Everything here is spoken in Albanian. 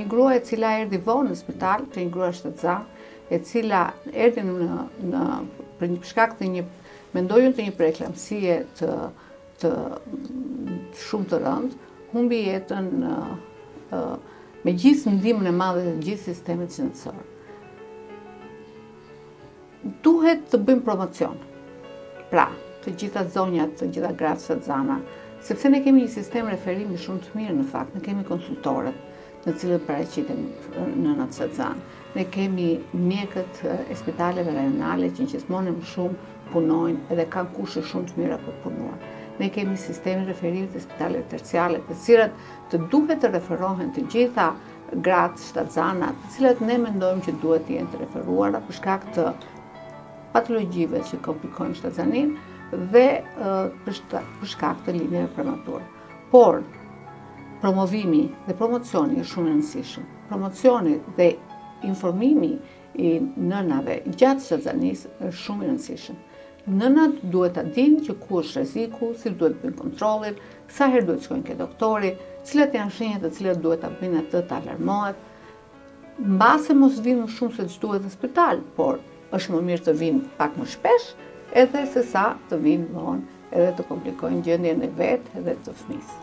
një grua e cila erdhi vonë në spital, që një grua shtatzanë, e cila erdhi për një shkak të mendojnë të një preeklamsie të shumë të rëndë, humbi jetën me gjithë ndihmën e madhe të gjithë sistemit qendror. Duhet të bëjmë promocion. Pra, të gjitha zonjat, të gjitha gratë shtatzana, sepse ne kemi një sistem referimi shumë të mirë në fakt, ne kemi konsultorët në cilët paraqiten nënat shtatzanë. Ne kemi mjekët e spitaleve rajonale që gjithmonë më shumë punojnë edhe kanë kushte shumë të mira për punuar. Ne kemi sistemin referimit të spitaleve terciare, të cilat të duhet të referohen të gjitha gratë shtatzana, të cilat ne mendojmë që duhet të jenë të referuara për shkak të patologjive që komplikojnë shtatzaninë dhe për shkak të linjave premature. Por promovimi dhe promocioni është shumë i rëndësishëm. Promocioni dhe informimi i nënave gjatë shtatzanisë është shumë i rëndësishëm. Nënat duhet ta dinë që ku është rreziku, si duhet bëjnë kontrollin, sa herë duhet shkojnë ke doktori, cilat janë shenjat të cilat duhet ta bëjnë atë të alarmohet. Mbase mos vinë më shumë se ç'duhet në spital, por është më mirë të vinë pak më shpesh, edhe se sa të vinë vonë edhe të komplikojnë gjendjen e vet edhe të fëmisë.